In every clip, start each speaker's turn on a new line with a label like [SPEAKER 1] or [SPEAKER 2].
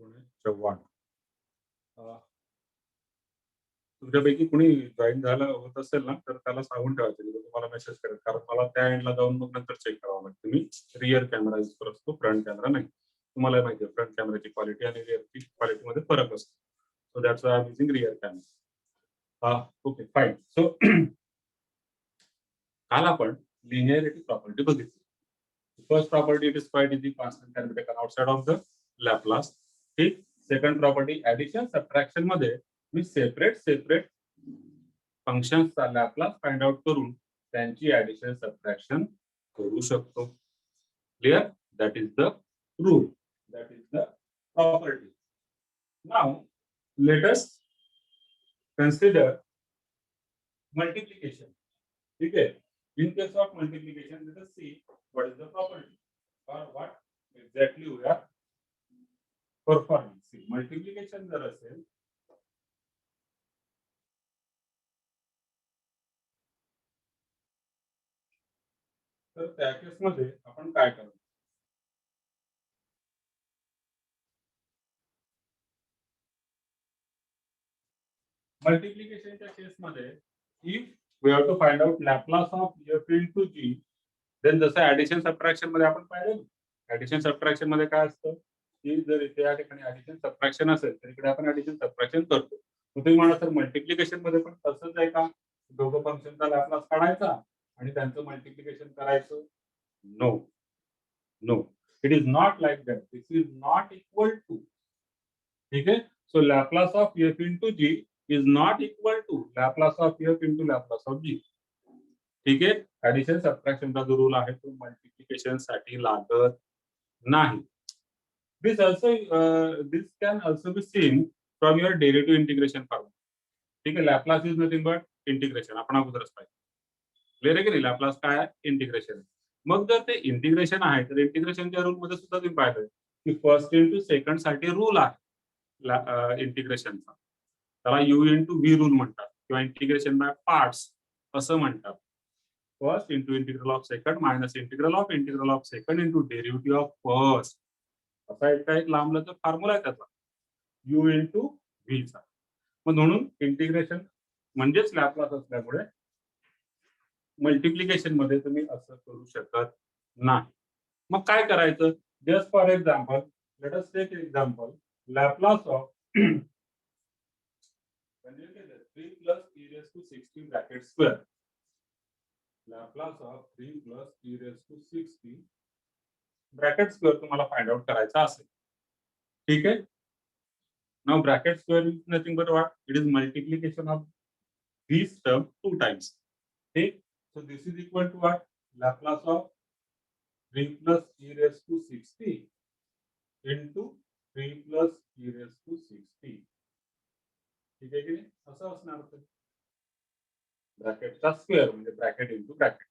[SPEAKER 1] पुणे चव्हाण. तुमच्यापैकी कुणी जॉईन झालं होत असेल ना, तर त्याला सांगून ठेवायचं मी तुम्हाला मेसेज करेल. कारण मला त्या एंडला जाऊन मग नंतर चेक करावं लागतं. मी रिअर कॅमेरा यूज करत असतो, फ्रंट कॅमेरा नाही. तुम्हाला माहिती आहे फ्रंट कॅमेराची क्वालिटी आणि रिअरची क्वालिटीमध्ये फरक असतो. So that's why I am using rear camera. Okay fine. So काल आपण लिनिअरिटी प्रॉपर्टी बघितली. First property it is quite easy, constant can be taken outside of the Laplace. ठीक. सेकंड प्रॉपर्टी ऍडिशन सबट्रॅक्शन मध्ये मी separate फंक्शन्सचा Laplace find out करून त्यांची addition subtraction करू शकतो. Clear? That is the rule, that is the property. Now let us consider multiplication. ठीक है. In case of multiplication, let us see what is the property or what exactly we are performing. See, multiplication जर असेल तर त्या केसमध्ये आपण काय करतो? मल्टिप्लिकेशनच्या केसमध्ये if we have to find out Laplace of f into g, then जसं ऍडिशन सबट्रॅक्शन मध्ये आपण पाहिलं, ऍडिशन सबट्रॅक्शन मध्ये काय असतं की जर इथे या ठिकाणी ऍडिशन सबट्रॅक्शन असेल तर इकडे आपण ऍडिशन सबट्रॅक्शन करतो. तुम्ही म्हणा तर मल्टिप्लिकेशन मध्ये पण तसंच आहे का? दोघं फंक्शनचा लॅपलास काढायचा आणि त्यांचं मल्टिप्लिकेशन करायचं? No, no, it is not like that. This is not equal to. ठीक है. So Laplace of f into g is not equal to Laplace of f into Laplace of g. ठीक है. Addition सबट्रॅक्शनचा जो rule आहे तो multiplication साठी लागत नाही. This can also be seen from your derivative integration formula. ठीक आहे. Laplace is nothing but integration. आपण अगोदरच पाहिजे. क्लिअर आहे की नाही? लॅपलास काय आहे? इंटिग्रेशन. मग जर ते इंटिग्रेशन आहे तर इंटिग्रेशनच्या रूल मध्ये सुद्धा तुम्ही पाहिलं की फर्स्ट इंटू सेकंड साठी रूल आहे इंटिग्रेशनचा. त्याला यू इंटू व्ही रूल म्हणतात किंवा इंटिग्रेशन बाय पार्ट्स असं म्हणतात. First into integral of second minus integral of second into derivative of first. असा एक लांबलचक फॉर्म्युला आहे त्याचा, यू इंटू व्हीचा. मग म्हणून इंटिग्रेशन म्हणजेच लॅपलास असल्यामुळे मल्टिप्लिकेशन मध्ये तुम्ही असं करू शकत नाही. मग काय करायचं? Just for example, let us take example Laplace of 3 plus e raised to 60 bracket square. Laplace of 3 plus e raised to 60 bracket square तुम्हाला फाइंड आउट करायचा असेल. ठीक है. Now bracket square is nothing but what? It is multiplication of these term 2 times. ठीक. So this is equal to what? Laplace of 3 plus e raised to 60 into 3 plus e raised to 60. ठीक आहे की नाही? असं असणार ते ब्रॅकेटचा square म्हणजे bracket into bracket.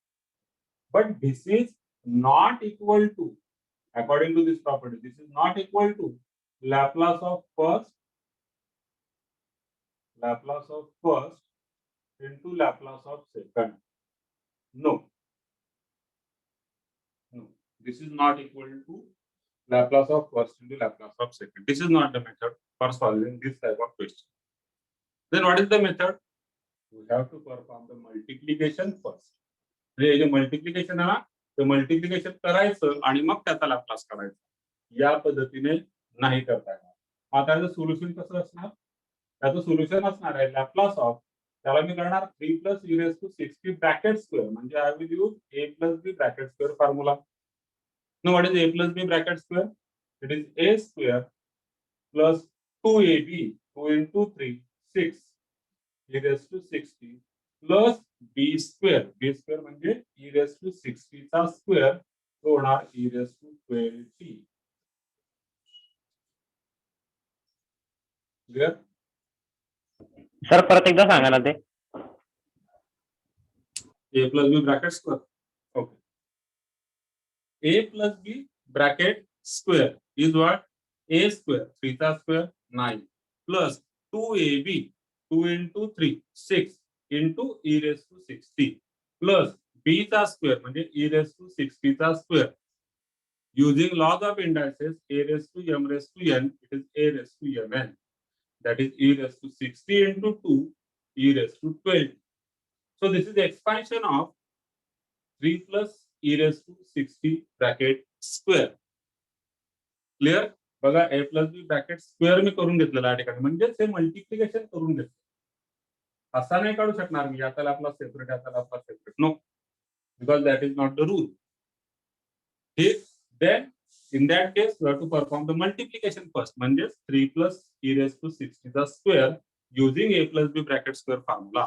[SPEAKER 1] But this is not equal to, according to this property, this is not equal to Laplace of first into Laplace of second. No, no, this is not equal to Laplace of first into Laplace of second. This is not the method for solving this type of question. Then what is the method? We have to perform the multiplication first. म्हणजे जे multiplication आहे ना, ते multiplication करायचं आणि मग त्याचा Laplace काढायचा. या पद्धतीने नाही करता येणार. आता त्याचं सोल्युशन कसं असणार? त्याचं सोल्युशन असणार आहे लॅपलास ऑफ, त्याला मी करणार 3 plus e raised to 60 bracket square म्हणजे I will use a plus b bracket square formula. Now what is a plus b bracket square? It is a square plus 2ab, 2 into 3, 6 e raised to 60 plus b square. B square म्हणजे e raised to 60 चा square तो होणार e raised to 20. Clear?
[SPEAKER 2] Sir परत एकदा सांगा ना ते.
[SPEAKER 1] a plus b bracket square. Okay. A plus b bracket square is what? A square, 3 चा square 9 plus 2ab, 2 into 3, 6 into e raised to 60 plus b चा square म्हणजे e raised to 60 चा square Using laws of indices, a raised to m raised to n, it is a raised to mn. That is e raised to 60 into 2, e raised to 12. So this is the expansion of 3 plus e raised to 60 bracket square. Clear? बघा a plus B bracket square मी करून घेतलेला या ठिकाणी, म्हणजेच हे multiplication करून घेतलं. असा नाही काढू शकणार मी, याचा लॅपलास सेपरेट, याचा Laplace separate. No, because that is not the rule. ठीक, then in that case we have to perform the multiplication first, म्हणजे 3 plus e raised to 60 चा square using a plus b bracket square formula.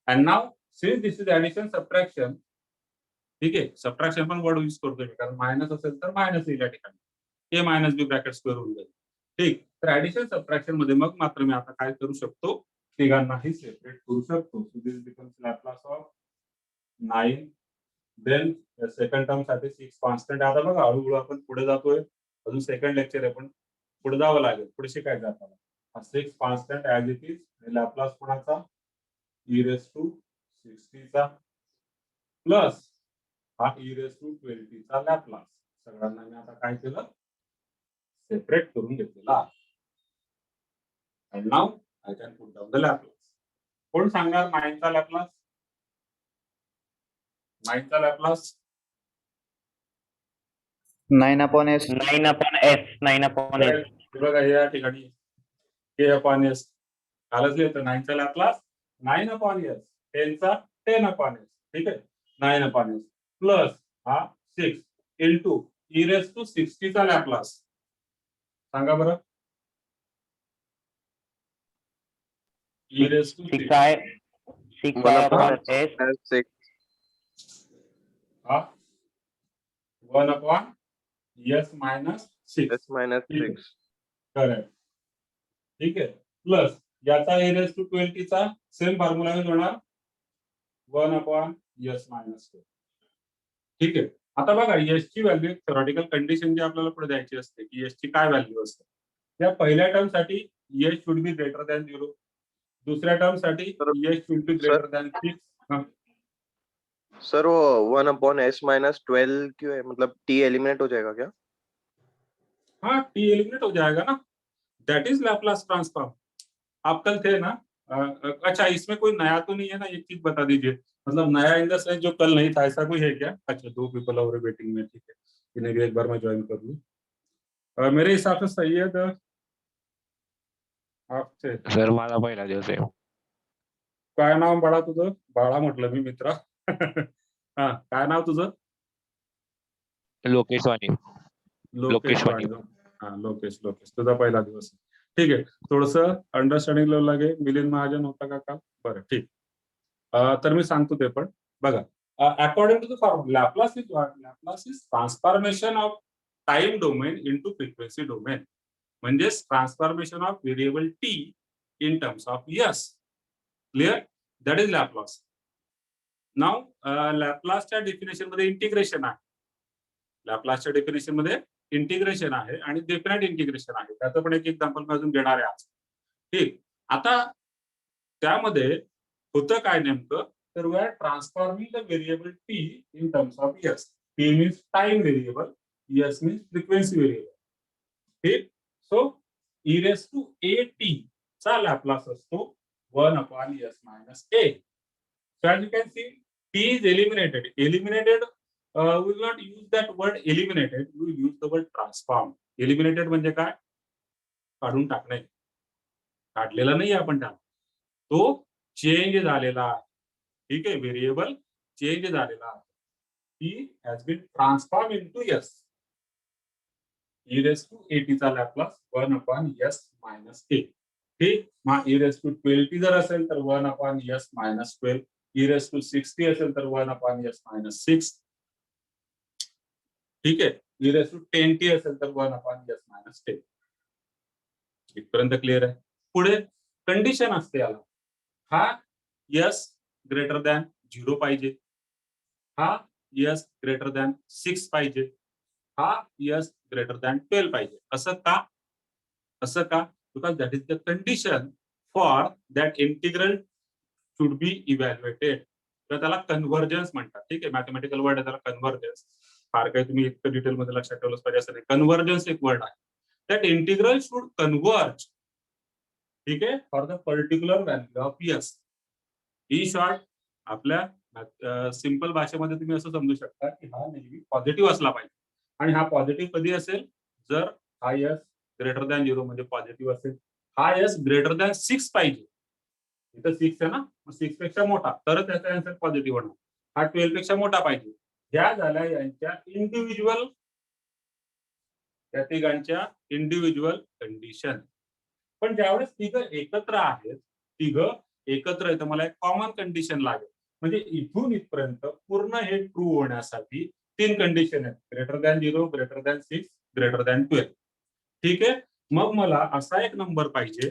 [SPEAKER 1] And now since this is addition subtraction, ठीक आहे, subtraction पण word use करतोय कारण minus असेल तर minus येईल या ठिकाणी, a minus b bracket square होऊन जाईल. ठीक, तर ऍडिशन सबट्रॅक्शन मध्ये मग मात्र मी आता काय करू शकतो, तिघांनाही सेपरेट करू शकतो. So this becomes Laplace of 9. Then second term साठी 6 कॉन्स्टंट. आता बघा हळूहळू आपण पुढे जातोय, अजून सेकंड लेक्चर आहे पण पुढे जावं लागेल, पुढे शिकायचं आपल्याला. हा 6 constant as it is, Laplace कोणाचा, e raised to 60 चा प्लस हा e raised to 20 चा लॅपलास. सगळ्यांना मी आता काय केलं, सेपरेट करून घेतलेला. and now I can put down the Laplace. कोण सांगणार 9 चा लॅपलास? 9 चा लॅपलास
[SPEAKER 3] 9/s.
[SPEAKER 2] 9/s. 9/s.
[SPEAKER 1] बघा या ठिकाणी k/s कालच लिहितो. 9 चा लॅपलास 9/s, 10 चा 10/s. ठीक आहे, 9/s प्लस हा 6 इंटू e raised to 60 चा लॅपलास. सांगा बरं, e raised to
[SPEAKER 2] 6 आहे, 6 आहे upon s.
[SPEAKER 4] 6.
[SPEAKER 1] हा 1/s minus 6.
[SPEAKER 4] S minus 6.
[SPEAKER 1] Correct. ठीक आहे, प्लस याचा e raised to 20 चा सेम फॉर्म्युला यूज होणार 1/s minus 4. ठीक आहे, आता बघा एस ची व्हॅल्यू, थेरॉटिकल कंडिशन जी आपल्याला पुढे द्यायची असते की एस ची काय व्हॅल्यू असते. त्या पहिल्या टर्म साठी S should be greater than 0, दुसऱ्या टर्म साठी S should be greater than 6.
[SPEAKER 4] Sir वो 1/s minus 12 क्यों है, मतलब t एलिमिनेट हो जाएगा क्या?
[SPEAKER 1] हाँ, टी एलिमिनेट हो जाएगा ना, दैट इज लैपलास ट्रांसफॉर्म. आप कल थे ना, अच्छा इसमें कोई नया तो नहीं है ना, एक चीज बता दीजिए, मतलब नया इन द सेंस जो कल नहीं था, ऐसा कोई है क्या? अच्छा 2 पीपल और वेटिंग में, ठीक है, इन्हें भी एक बार मैं ज्वाइन कर लूं. मेरे हिसाब से सैयद आपसे
[SPEAKER 5] सर माझा पहिला दिवस आहे.
[SPEAKER 1] काय नाव बाळा तुझं? बाळा म्हटलं मी मित्रा. हा, काय नाव तुझं?
[SPEAKER 5] लोकेश वाणी.
[SPEAKER 1] लोकेश वाणी. हा, लोकेश तुझा पहिला दिवस. ठीक आहे, थोडस अंडरस्टँडिंग लेवल लागे. मिलिंद महाजन होता का काल? बरं, ठीक. तर मी सांगतो ते पण बघा. According to the formula, Laplace is transformation of time domain into frequency domain, म्हणजेच transformation of variable T in terms of S. Clear? That is Laplace. नाव लॅपलासच्या डेफिनेशन मध्ये इंटिग्रेशन आहे. लॅपलासच्या डेफिनेशन मध्ये इंटिग्रेशन आहे आणि डेफिनेट इंटिग्रेशन आहे. त्याचं पण एक एक्झाम्पल मी अजून घेणार आहे आज. ठीक, आता त्यामध्ये होतं काय नेमकं, तर we are transforming the variable T in terms of S. T means time variable, S means frequency variable. ठीक, so e raised to at चा लॅपलास असतो 1/s minus a. So as you can see, t is eliminated. We will not use that word eliminated, we will use the word transform. Eliminated म्हणजे काय? काढून टाकणे. काढलेला नाही आपण त्याला, तो चेंज झालेला आहे. ठीक आहे, व्हेरिएबल चेंज झालेला आहे. T has been transform into s. e raised to at चा लॅपलास 1/s minus a. ठीक, मग e raised to 20 जर असेल तर 1/s minus 12. e raised to 60 असेल तर 1/s minus 6. ठीक आहे, e raised to 10t असेल तर 1/s minus 10. इथपर्यंत क्लिअर आहे. पुढे कंडिशन असते याला, हा s ग्रेटर दॅन 0 पाहिजे, हा s ग्रेटर दॅन 6 पाहिजे, हा s ग्रेटर दॅन 12 पाहिजे. असं का? Because that is the condition for that integral should be evaluated. तर त्याला कन्व्हर्जन्स म्हणतात. ठीक आहे, मॅथमॅटिकल वर्ड आहे त्याला कन्व्हर्जन्स. फार काही तुम्ही इतकं डिटेल मध्ये लक्षात ठेवलंच पाहिजे असं नाही. कन्व्हर्जन्स एक वर्ड आहे. दॅट इंटिग्रल शुड कन्व्हर्ज, ठीक आहे, for the particular value of S. He short आपल्या सिंपल भाषेमध्ये तुम्ही असं समजू शकता की हा नेहमी पॉझिटिव्ह असला पाहिजे. आणि हा पॉझिटिव्ह कधी असेल, जर हा एस ग्रेटर दॅन 0 म्हणजे पॉझिटिव्ह असेल. हा एस ग्रेटर दॅन 6 पाहिजे. इथं 6 आहे ना, 6 पेक्षा मोठा तरच त्याचा आन्सर पॉझिटिव्ह होणार. हा 12 पेक्षा मोठा पाहिजे. ह्या झाल्या यांच्या इंडिव्हिज्युअल, त्या तिघांच्या इंडिव्हिज्युअल कंडिशन. पण ज्यावेळेस तिघं एकत्र आहेत, तिघं एकत्र आहे, तर मला एक कॉमन कंडिशन लागेल. म्हणजे इथून इथपर्यंत पूर्ण हे ट्रू होण्यासाठी 3 कंडिशन आहेत. Greater than 0, greater than 6, greater than 12. ठीक आहे. मग मला असा एक नंबर पाहिजे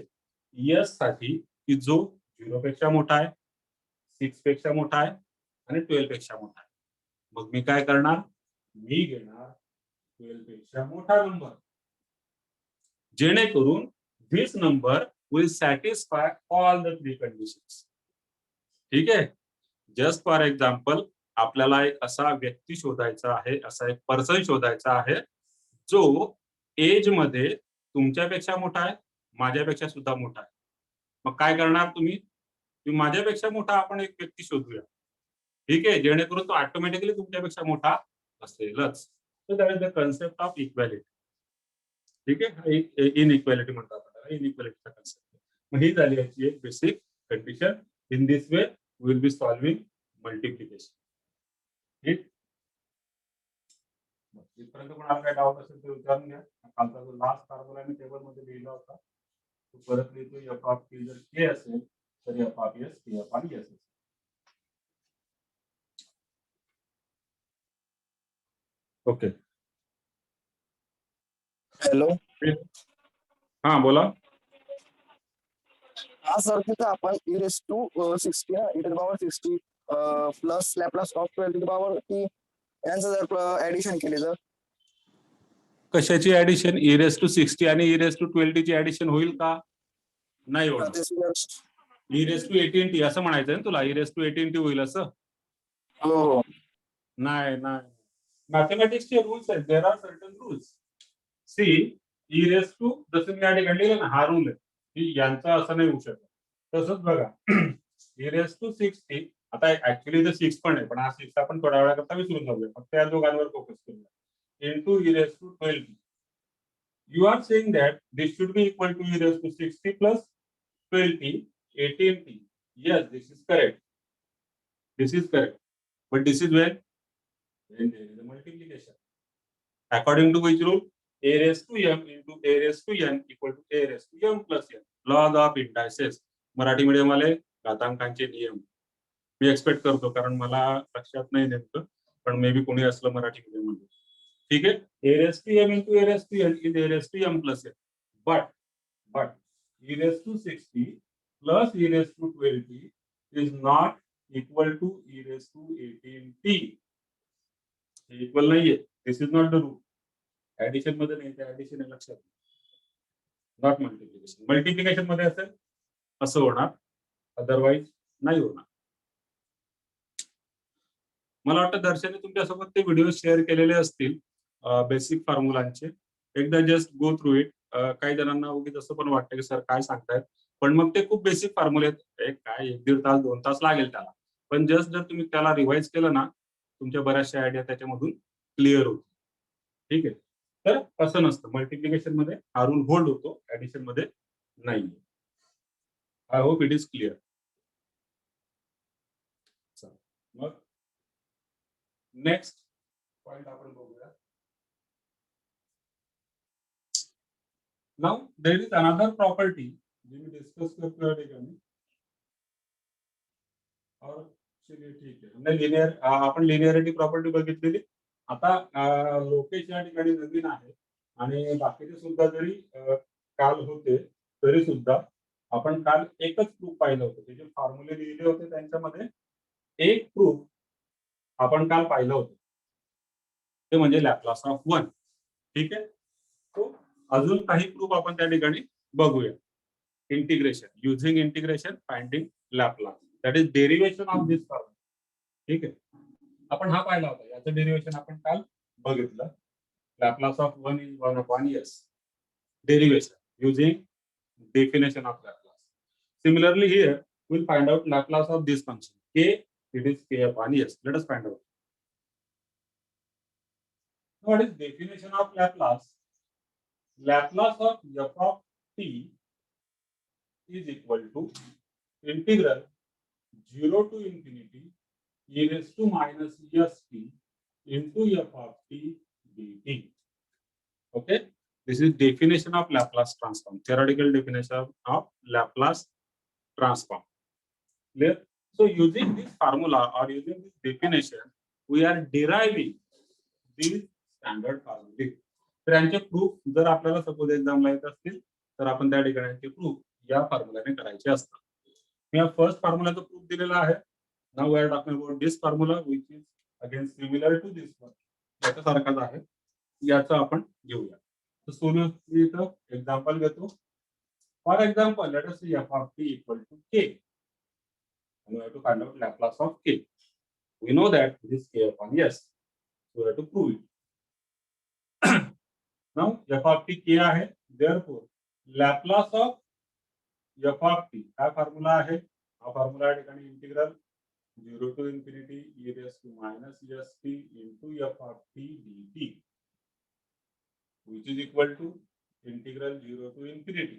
[SPEAKER 1] एस साठी की जो 0 पेक्षा मोठा आहे, 6 पेक्षा मोठा आहे आणि 12 पेक्षा मोठा आहे. मग मी काय करणार, मी घेणार 12 पेक्षा मोठा नंबर, जेणेकरून this number will satisfy all the 3 conditions. ठीक आहे. जस्ट फॉर एक्झाम्पल, आपल्याला एक असा व्यक्ती शोधायचा आहे, असा एक पर्सन शोधायचा आहे जो एज मध्ये तुमच्यापेक्षा मोठा आहे, माझ्यापेक्षा सुद्धा मोठा आहे. मग काय करणार तुम्ही, माझ्यापेक्षा मोठा आपण एक व्यक्ती शोधूया, ठीक आहे, जेणेकरून तो ऑटोमॅटिकली तुमच्यापेक्षा मोठा असेलच. तर that is the concept of equality. ठीक आहे. इनइक्वॅलिटी म्हणतात आपल्याला, इनइक्वॅलिटीचा कन्सेप्ट. मग ही झाली याची एक basic condition. In this way we will be solving multiplication. ठीक. इथपर्यंत कोणाला काय डाऊट असेल तर विचारून घ्या. कालचा जो लास्ट फॉर्म्युला मी टेबल मध्ये लिहिला होता तो परत लिहितो. एफ ऑफ टी जर के असेल तर F of S K upon S असेल. ओके.
[SPEAKER 5] हॅलो.
[SPEAKER 1] हा बोला.
[SPEAKER 5] हा सर, तिथं आपण e raised to 60 e to the power 60 plus Laplace of 12 to the power t यांचं जर ऍडिशन केली तर
[SPEAKER 1] कशाची ऍडिशन, ई रेस टू 60 आणि ई रेस टू 12 ची ऍडिशन होईल का? नाही होणार. ई रेस टू 18t असं म्हणायचं ना तुला, ई रेस टू 18t होईल असं?
[SPEAKER 5] हो.
[SPEAKER 1] नाही नाही, मॅथमॅटिक्सचे रूल्स आहेत. There are certain rules. See, e raise to, जसं मी या ठिकाणी लिहिलं ना, हा रूल आहे की यांचा असं नाही होऊ शकत. तसंच बघा, ई रेस टू 60, आता ऍक्च्युली तर 6 पण आहे, पण हा 6 आपण थोड्या वेळाकरता विसरून जाऊया, फक्त त्या दोघांवर फोकस करूया. into e raised to 12t. You are saying that this should be equal to e raised to 60 plus 12t, 18t. Yes, this is correct. This is correct. But this is when there is a multiplication. According to which rule? A raised to m into a raised to n equal to a raised to m plus n. Laws of indices. Marathi medium वाले घातांकांचे नियम मी expect करतो, कारण मला लक्षात नाही नेमकं, पण may be कोणी असलं मराठी मीडियम मध्ये. ठीक है. a raised to m into a raised to n is a raised to m plus n. But e raised to 60 plus e raised to 12t is not equal to e raised to 18t. Equal नाहीये. This is not the rule. Addition मध्ये नाही, त्या addition आहे लक्षात. Not multiplication. Multiplication मध्ये असेल असं होणार, अदरवाईज नाही होणार. मला वाटतं दर्शने तुमच्यासोबत ते व्हिडिओ शेअर केलेले असतील बेसिक फॉर्म्युलांचे. एकदा जस्ट गो थ्रू इट. काही जणांना उगीच असं पण वाटतं की सर काय सांगतायत, पण मग ते खूप बेसिक फॉर्म्युले आहेत. काय 1-1.5 तास 2 तास लागेल त्याला, पण जस्ट जर तुम्ही त्याला रिवाइज केलं ना, तुमच्या बऱ्याचशा आयडिया त्याच्यामधून क्लिअर होतील. ठीक आहे. तर असं नसतं, मल्टिप्लिकेशन मध्ये हा रूल होल्ड होतो, ऍडिशन मध्ये नाही. I hope it is clear. मग नेक्स्ट पॉइंट आपण बघूया. Now there is another property जी मी डिस्कस करतो या ठिकाणी. और चलिए ठीक है, हमने लिनियर, आपण लिनियरिटी प्रॉपर्टी बघितलेली. आता लोकेश या ठिकाणी नवीन आहे आणि बाकीचे सुद्धा जरी काल होते तरी सुद्धा आपण काल एकच प्रूफ पाहिलं होतं. ते जे फॉर्म्युले लिहिले होते त्यांच्यामध्ये एक प्रूफ आपण काल पाहिलं होतं, ते म्हणजे लॅपलास ऑफ 1. ठीक आहे. तो अजून काही प्रूफ आपण त्या ठिकाणी बघूया. Integration, using integration finding Laplace, that is derivation of this formula. ठीक आहे. आपण हा पाहिला होता, याचं डेरिवेशन आपण काल बघितलं. Laplace of 1 is 1 upon s. Derivation using definition of Laplace. Similarly, here we'll find out Laplace of this function. K, it is k upon s. Let us find out. What is definition of Laplace? Laplace of f of t is equal to integral 0 to infinity e raised to minus st into f of t dt. Okay, this is definition of Laplace transform. Theoretical definition of Laplace transform. Clear? So using this formula or using this definition, we are deriving these standard formula. तर यांचे proof जर आपल्याला suppose एक्झामला येत असतील तर आपण त्या ठिकाणी प्रूफ या फॉर्म्युलाने करायचे असतात. मी या फर्स्ट फॉर्म्युलाचा प्रूफ दिलेला आहे. Now we are talking about this formula which is again similar to this one. याच्या सारखाच आहे. याचा आपण घेऊया. तर सोल्युशन इथं एक्झाम्पल घेतो. For example let us see f of t equal to k. And we have to find out Laplace of k. We know that this is k upon s. So we have to prove it. Now f of t k आहे. Therefore Laplace of f of t हा formula आहे. हा formula या ठिकाणी integral 0 to infinity e raised to minus st into f of t dt, which is equal to integral 0 to infinity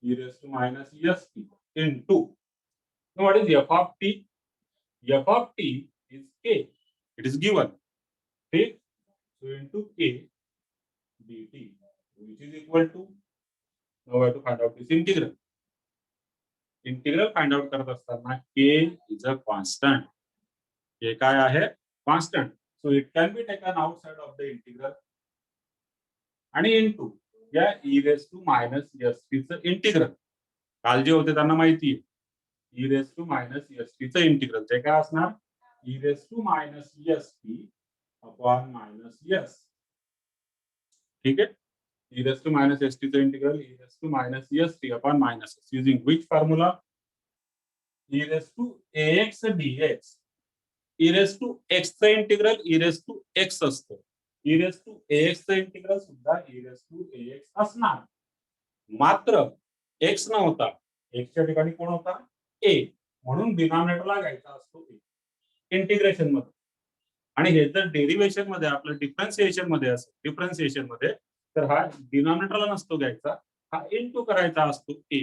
[SPEAKER 1] e raised to minus st into. Now what is f of t? F of t is k. It is given. Okay? So into k dt, which is equal to. Now we have to find out this integral. Integral find out करत असताना k is a constant. k काय आहे? Constant. So it can be taken outside of the integral. आणि into या e raised to minus st चं integral. काल जे होते त्यांना माहिती आहे. e raised to minus st चं इंटिग्रल ते काय असणार? e raised to minus st upon minus s. ठीक आहे? e raised to minus st चं integral e raised to minus st upon minus s using which formula? e raised to ax dx. e raised to x चं integral e raised to x असतं. e raised to ax चं integral सुद्धा e raised to ax असणार. मात्र x नव्हता. x च्या ठिकाणी कोण होता? a. म्हणून डिनॉमिनेटरला घ्यायचा असतो a इंटिग्रेशन मध्ये. आणि हे जर डेरिव्हेशन मध्ये आपलं डिफरन्शिएशन मध्ये असेल, डिफरन्शिएशन मध्ये तर हा डिनॉमिनेटरला नसतो घ्यायचा, हा इनटू करायचा असतो a.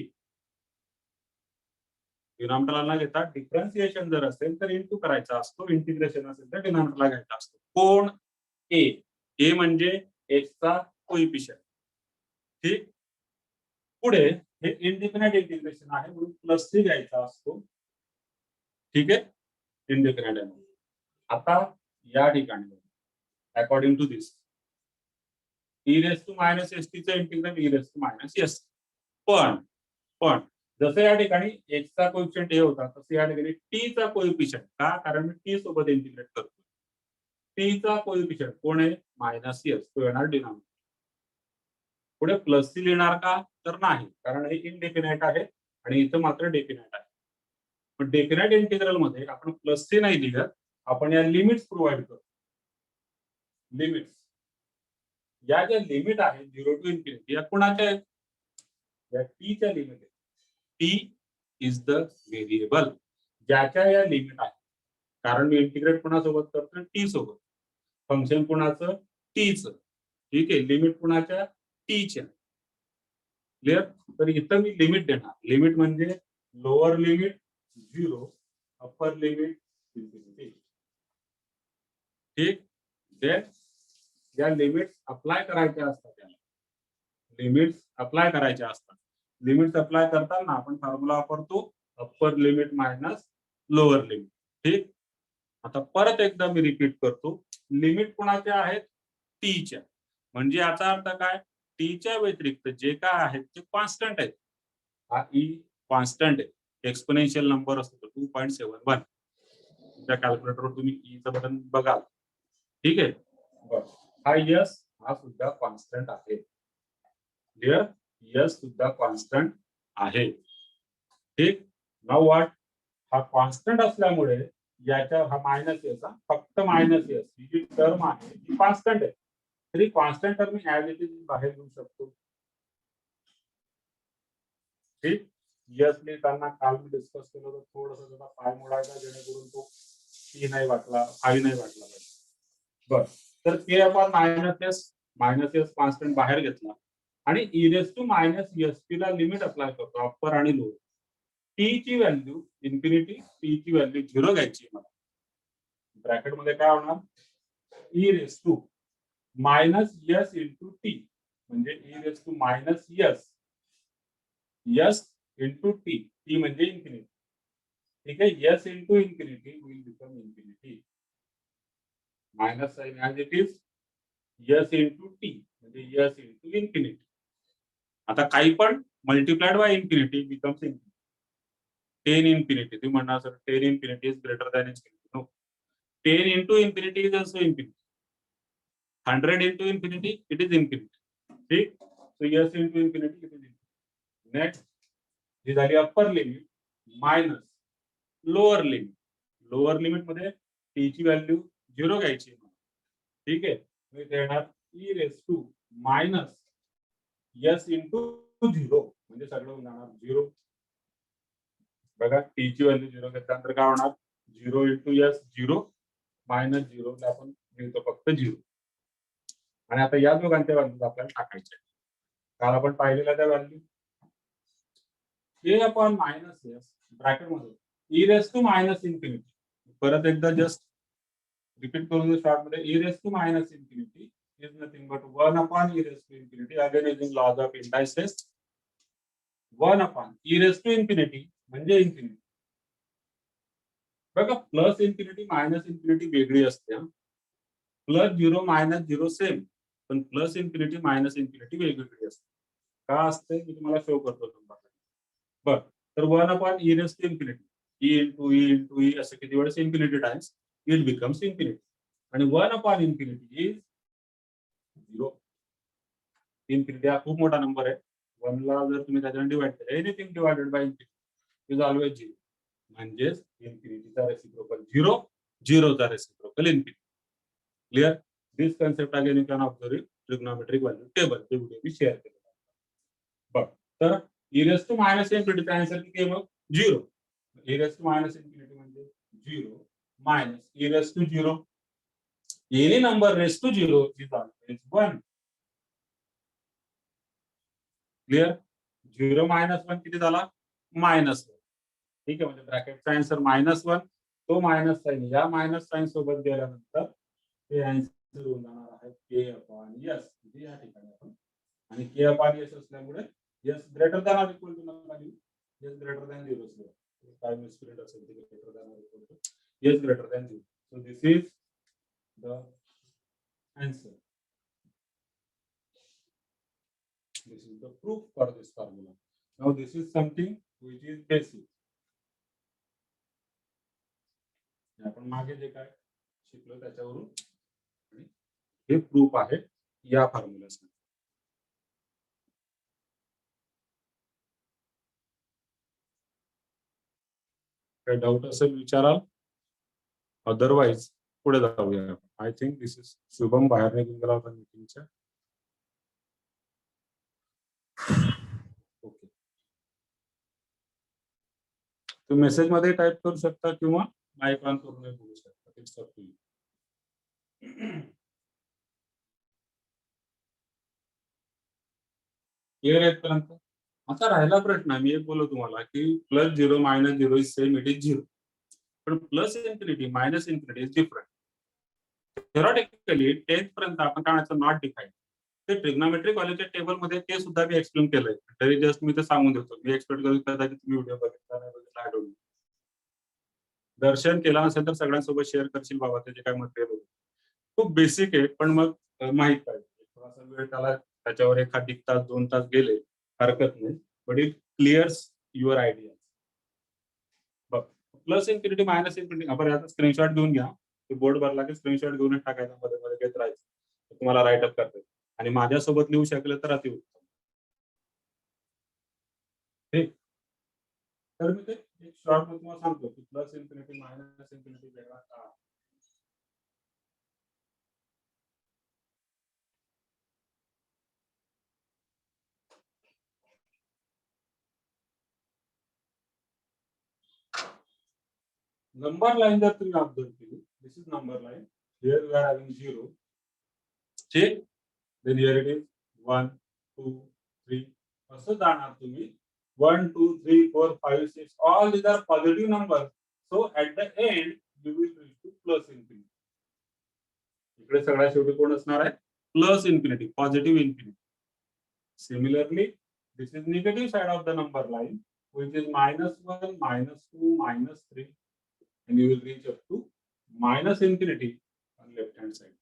[SPEAKER 1] डिनॉमिनेटरला न घेता डिफरन्शिएशन जर असेल तर इनटू करायचा असतो, इंटिग्रेशन असेल तर डिनॉमिनेटरला घ्यायचा असतो. कोण? a. a म्हणजे x चा कोइफिशियंट. ठीक. पुढे हे इनडिफिनाइट इंटिग्रेशन आहे म्हणून प्लस सी घ्यायचा असतो. ठीक आहे? इनडिफिनाइट आहे. आता या ठिकाणी according to this e raised to minus st चं integral e raised to minus s. पण जसं या ठिकाणी x चा कोएफिशियंट a होता तसं या ठिकाणी t चा कोएफिशियंट का? कारण मी t सोबत इंटिग्रेट करतो. t चा कोएफिशियंट कोण आहे? Minus s. तो येणार डिनॉमिनेटर. पुढे प्लस सी लिहिणार का? तर नाही, कारण हे इनडेफिनाइट आहे आणि इथं मात्र डेफिनाइट आहे. पण डेफिनाइट इंटिग्रल मध्ये आपण प्लस सी नाही लिहित, आपण या लिमिट्स प्रोव्हाइड करतो. लिमिट्स या ज्या लिमिट आहे 0 टू इन्फिनिटी या कोणाच्या आहेत? या टी च्या लिमिट आहेत. टी इज द व्हेरिएबल ज्याच्या या लिमिट आहे. कारण मी इंटिग्रेट कोणासोबत करतो? टी सोबत. फंक्शन कोणाचं? टी चं. ठीक आहे. लिमिट कोणाच्या? टी च्या. क्लिअर? तर इथं मी लिमिट देणार. लिमिट म्हणजे lower limit 0, upper limit infinity. ठीक. देन या लिमिट्स अप्लाय करायच्या असतात. त्याला लिमिट्स अप्लाय करायच्या असतात. लिमिट्स अप्लाय करताना आपण फॉर्म्युला वापरतो upper limit minus lower limit. ठीक. आता परत एकदा मी रिपीट करतो. लिमिट कोणाच्या आहेत? टी च्या. म्हणजे याचा अर्थ काय? टी च्या व्यतिरिक्त जे काय आहेत ते कॉन्स्टंट आहेत. हा ई कॉन्स्टंट आहे. एक्सपोनेन्शियल नंबर असतो 2.71. त्या कॅल्क्युलेटरवर तुम्ही ई चं बटन बघाल. ठीक आहे. बरं. हा यस हा सुद्धा कॉन्स्टंट आहे. क्लिअर? यस सुद्धा कॉन्स्टंट आहे. ठीक. Now what? हा कॉन्स्टंट असल्यामुळे याच्या हा मायनस एस, फक्त मायनस एस ही जी टर्म आहे ती कॉन्स्टंट आहे, तरी constant term as it is बाहेर घेऊ शकतो. ठीक, यस लिहिताना काल मी डिस्कस केलं होतं, थोडंसं त्याचा पाय मोडायचा जेणेकरून तो टी नाही वाटला, फाय नाही वाटला पाहिजे. बर, तर K upon minus S constant बाहेर घेतला आणि E raise to minus S T ला लिमिट अप्लाय करतो, अप्पर आणि लोअर. टी ची व्हॅल्यू इन्फिनिटी, टी ची व्हॅल्यू 0 घ्यायची मला. ब्रॅकेट मध्ये काय होणार, E raise to minus S into T, म्हणजे E raise to minus S into T, T म्हणजे इन्फिनिटी. ठीक आहे, S into infinity will become infinity, minus sign as it is, S into T म्हणजे S into infinity. आता काही पण multiplied by infinity becomes infinity. 10 infinity, तुम्ही म्हणणार sir 10 infinity is greater than infinity. No, 10 into infinity is also infinity. 100 into infinity, it is infinity. ठीक, so yes into infinity, it is infinity. Next, ही झाली upper limit minus lower limit. Lower limit मध्ये t ची value 0 घ्यायची. ठीक आहे, मी देणार e raise to minus S into 0, म्हणजे सगळं होऊन जाणार 0. बघा, टी ची व्हॅल्यू 0 घेतल्यानंतर काय होणार, 0 इंटू एस 0 मायनस 0 आपण लिहितो फक्त 0. आणि आता या दोघांच्या व्हॅल्यूज आपल्याला टाकायच्या. काल आपण पाहिलेल्या त्या value a upon minus s bracket मध्ये e raise to minus infinity. परत एकदा जस्ट रिपीट करून शॉर्ट मध्ये, e raise to minus infinity is nothing but 1 upon e raise to infinity, again using laws of indices. 1 upon e raise to infinity म्हणजे infinity. बघा, plus infinity minus infinity वेगळी असते. Plus 0 minus 0 same, पण plus infinity minus infinity वेगवेगळी असते. का असते मी तुम्हाला शो करतो नंबर. बर, तर 1 upon e raise to infinity, e into e असं किती वेळेस infinity times it becomes infinity. आणि 1 अपॉन इन्फिनिटी इज 0. इन्फिनिटी हा खूप मोठा नंबर आहे. 1 ला जर तुम्ही त्याच्याने डिवाइड केलं, anything divided by infinity is always 0. म्हणजेच इन्फिनिटीचा रेसिप्रोकल 0, 0 चा reciprocal infinity. Clear? This concept again you can observe in trigonometric value table, ते व्हिडिओ मी शेअर केलेला आहे. बघ, तर ई रेस टू मायनस इन्फिनिटीचा आन्सर किती आहे मग, 0. E raise to minus infinity म्हणजे 0 minus E raise to 0. Any number raise to 0 is always 1. Clear? 0 minus 1 किती झाला, मायनस 1. ठीक आहे, म्हणजे ब्रॅकेटचा आन्सर -1. तो मायनस साइन या मायनस साइन सोबत गेल्यानंतर ते आन्सर होऊन जाणार आहे के अपॉन एस, म्हणजे या ठिकाणी आपण. आणि के अपॉन एस असल्यामुळे s greater than or equal to नका लिहू, एस ग्रेटर दॅन 0 असेल. काय मिसप्रिंट असेल ते greater than or equal to s greater than 0. So this is the answer. This is the proof for this formula. Now this is something which is basic. आपण मागे जे काय शिकलो त्याच्यावरून हे प्रूफ आहे या फॉर्म्युलासाठी. काही डाऊट असेल विचाराल, अदरवाइज पुढे जाऊया. I think this is Shubham बाहेर निघून गेला होता मीटिंगच्या. ओके, तुम्ही मेसेज मध्ये टाइप करू शकता किंवा माईक ऑन करून बोलू शकता. It's up to you. Clear आहे पर्यंत? आता राहिला प्रश्न, मी एक बोललो तुम्हाला की plus 0 minus 0 is same, it is 0. पण plus infinity minus infinity is different. Theoretically 10th पर्यंत आपण काय म्हणायचं, नॉट डिफाईन्ड. ते ट्रिग्नोमेट्रिक कॉलेजच्या टेबल मध्ये ते सुद्धा मी एक्सप्लेन केलंय. तरी जस्ट मी ते सांगून देतो. मी एक्सपेक्ट करतो कदाचित तुम्ही व्हिडिओ बघितला नाही बघितला, आय डोंट नो. दर्शन केला नसेल तर सगळ्यांसोबत शेअर करशील बाबा त्याचे काय मटेरियल होते. खूप बेसिक आहे, पण मग माहित पाहिजे. थोडासा वेळ त्याला त्याच्यावर 1 तास 2 तास गेले हरकत नाही, बट इट क्लिअर्स युअर आयडिया. बघ, प्लस इन्फिनिटी मायनस इन्फिनिटी आपण याचा स्क्रीनशॉट घेऊन घ्या. बोर्ड भरला की स्क्रीनशॉट घेऊनच टाकायचा, मध्ये मध्ये घेत राहायचं, तुम्हाला राईट अप करता येईल. आणि माझ्यासोबत लिहू शकले तर अतिउत्तम. ठीक, तर मी ते शॉर्ट मध्ये तुम्हाला सांगतो की प्लस इन्फिनिटी मायनस इन्फिनिटी वेगळा का. नंबर लाईन जर तुम्ही ऑब्झर्व केली, this is number line, here we are having 0, check, then here it is 1 2 3, असं जाणार तुम्ही 1 2 3 4 5 6, all these are positive numbers, so at the end you will reach to plus infinity. इकडे सगळ्यात शेवटी कोण असणार आहे, plus infinity, positive infinity. Similarly this is negative side of the number line, which is -1 -2 -3, and you will reach up to minus infinity on left hand side.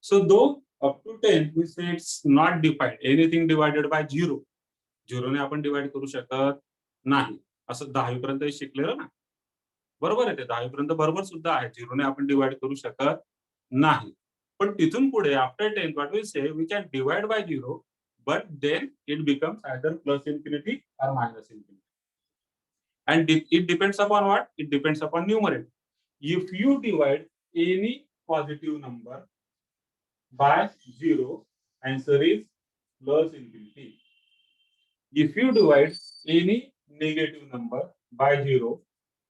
[SPEAKER 1] So though up to 10 we say it's not defined, anything divided by 0, 0 ने आपण divide करू शकत नाही, असं 10वी पर्यंत शिकलेलं ना, बरोबर आहे. ते 10वी पर्यंत बरोबर सुद्धा आहे, 0 ने आपण डिवाइड करू शकत नाही. पण तिथून पुढे after 10 what we say we can divide by 0, but then it becomes either plus infinity or minus infinity. And it depends upon what? It depends upon numerator. If you divide any positive number by 0, answer is plus infinity. If you divide any negative number by 0,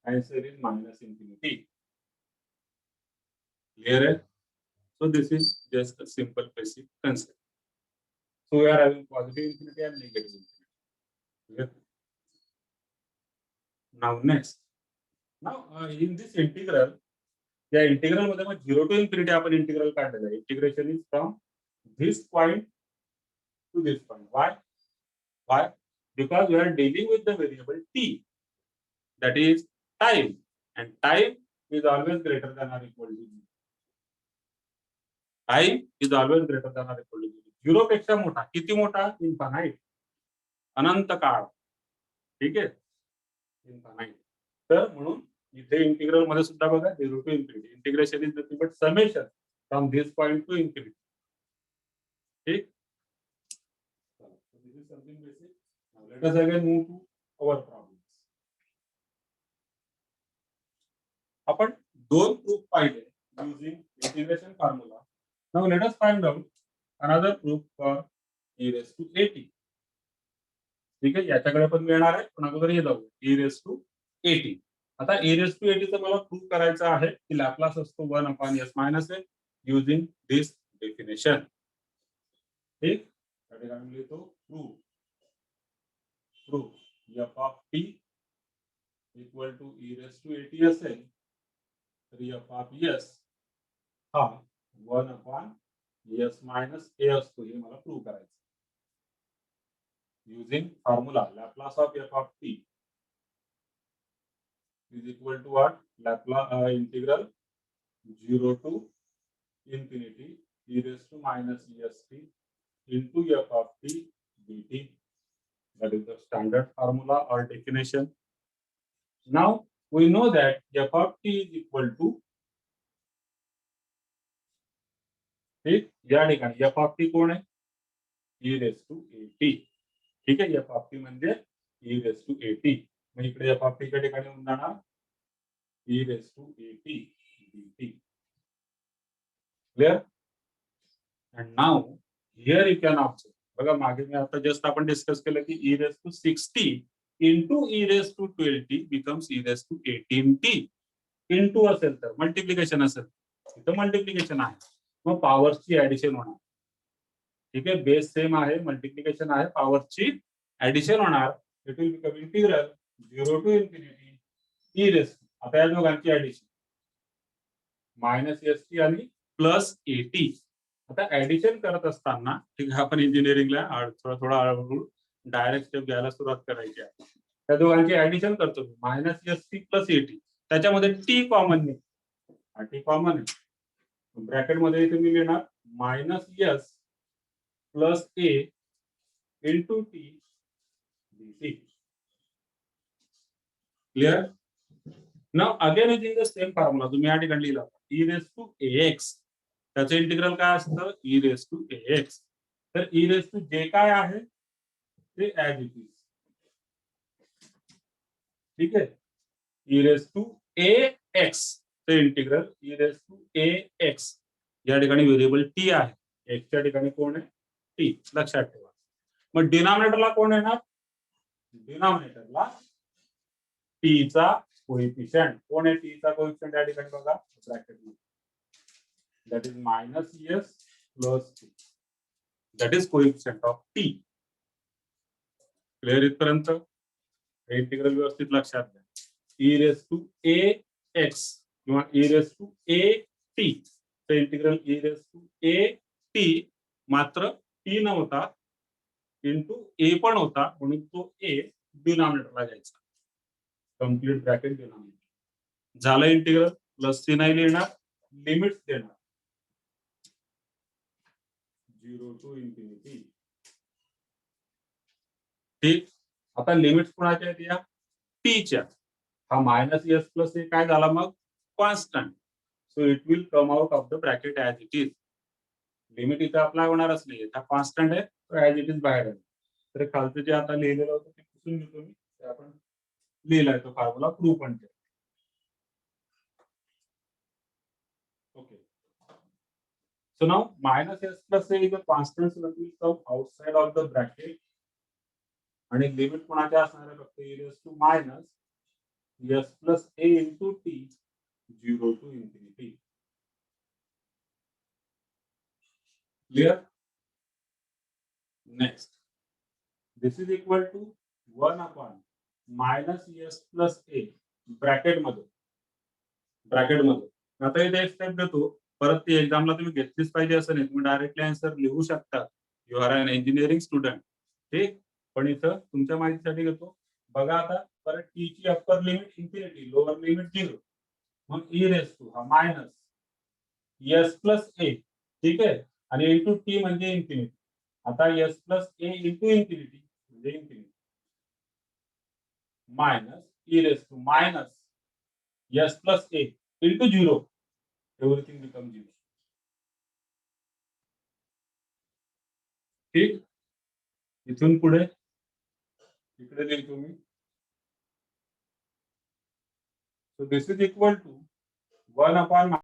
[SPEAKER 1] answer is minus infinity. Clear? So this is just a simple basic concept. So we are having positive infinity and negative infinity. Clear? Now next. Now in this integral, या integral मध्ये मग 0 to infinity आपण integral काढलेलं आहे. Integration is from this point to this point. Why? Because we are dealing with the variable t, that is time, and time is always greater than or equal to 0. Time is always greater than or equal to 0. 0 पेक्षा मोठा, किती मोठा? Infinite, अनंत काळ. ठीक आहे, infinite. तर म्हणून इथे इंटिग्रल मध्ये सुद्धा बघा 0 to infinity, integration is nothing but summation from this point two infinity. ठीक. This is something basic. Now let us again move to our problems. आपण दोन प्रूफ पाहिले using integration formula. Now let us find out another proof for e raised to at. ठीक आहे, याच्याकडे पण मिळणार आहे, पण अगोदर हे जाऊ e raised to at. आता e raised to at चं मला प्रूफ करायचं आहे की लॅपलास असतो 1/s - a using this definition. ठीक, त्या ठिकाणी मी लिहितो proof f of t equal to e raised to at असेल तर f of s हा 1/s - a असतो, हे मला प्रूफ करायचं using formula Laplace of f of t is equal to what? Laplace integral 0 to infinity e raised to -est into f of t dt. That is the standard formula or definition. Now we know that f of t is equal to, ठीक, या ठिकाणी f of t कोण आहे? e raised to at. ठीक आहे, f of t म्हणजे e raised to at. मग इकडे f of t च्या ठिकाणी होऊन जाणार e raised to at dt. Clear? And now here you can observe, बघा मागे मी आता जस्ट आपण डिस्कस केलं की e raised to 6t into e raised to 12t becomes e raised to 18t. into असेल तर मल्टिप्लिकेशन असेल, इथं मल्टिप्लिकेशन आहे, मग पॉवरची ऍडिशन होणार. ठीक आहे, बेस सेम आहे, मल्टिप्लिकेशन आहे, पॉवरची ऍडिशन होणार. It will become integral 0 to infinity e raised to, आता या दोघांची ऍडिशन -st आणि +at. आता ऍडिशन करत असताना, ठीक आहे, आपण इंजिनिअरिंगला थोडा हळूहळू डायरेक्ट स्टेप घ्यायला सुरुवात करायची आहे. त्या दोघांची ऍडिशन करतो -st + at, त्याच्यामध्ये t कॉमन नाही, t कॉमन आहे, ब्रॅकेट मध्ये इथे मी लिहिणार -s + a into t dt. Clear? Now again using the same formula, तुम्ही या ठिकाणी लिहिला e raised to ax, त्याचं इंटिग्रल काय असतं? e raised to ax. तर e raised to जे काय आहे ते ऍज इट इज, ठीक आहे. E raise to A X चे integral E raise to A X या ठिकाणी व्हेरिएबल टी आहे. एक्सच्या ठिकाणी कोण आहे? टी. लक्षात ठेवा. मग डिनॉमिनेटरला कोण येणार? डिनॉमिनेटरला टी चा कोएफिशियंट. कोण आहे टी चा कोएफिशियंट या ठिकाणी बघा ब्रॅकेट मध्ये. That is minus S plus T. That is coefficient of T. Clear इथपर्यंत? हे इंटिग्रल व्यवस्थित लक्षात घ्या. E raise to A X किंवा E raise to A T चे integral E raise to A T मात्र टी नव्हता इंटू ए पण होता म्हणून तो ए डिनॉमिनेटरला जायचा. कम्प्लीट ब्रॅकेट डिनॉमिनेटर झालं. इंटिग्रल प्लस सी नाही लिहिणार, लिमिट्स देणार 0 टू इन्फिनिटी. ठीक. आता लिमिट्स कोणाच्या आहेत? या टीच्या. हा मायनस एस प्लस ए काय झाला मग? Constant. So it will come out of the bracket as it is. Limit इथे अप्लाय होणारच नाही. हा कॉन्स्टंट आहे तो ऍज इट इज बाहेर आहे. तर खालचं जे आता लिहिलेलं होतं ते पुसून घेतो मी. ते आपण लिहिलाय तो फॉर्म्युला प्रूव्ह पण केला. Okay. So now minus s plus a is a constant that will come outside of the bracket आणि लिमिट कोणाच्या असणार आहे? फक्त e raised to minus s plus a into t 0 to infinity. Clear? Next, this is equal to 1 upon minus s plus a bracket मध्ये. आता इथे एक step देतो. परत ती एक्झामला तुम्ही घेतलीच पाहिजे असं नाही. तुम्ही डायरेक्टली आन्सर लिहू शकता. You are an engineering student. ठीक. पण इथं तुमच्या माहितीसाठी घेतो. बघा आता परत टी ची upper limit infinity, lower limit 0. मग ई रेस टू हा मायनस एस प्लस ए. ठीक आहे. आणि इंटू टी म्हणजे इन्फिनिटी. आता S plus A into infinity म्हणजे infinity minus E raise to minus S plus A into 0. Everything become 0. ठीक. इथून पुढे इकडे लिहितो मी. So this is equal to 1 upon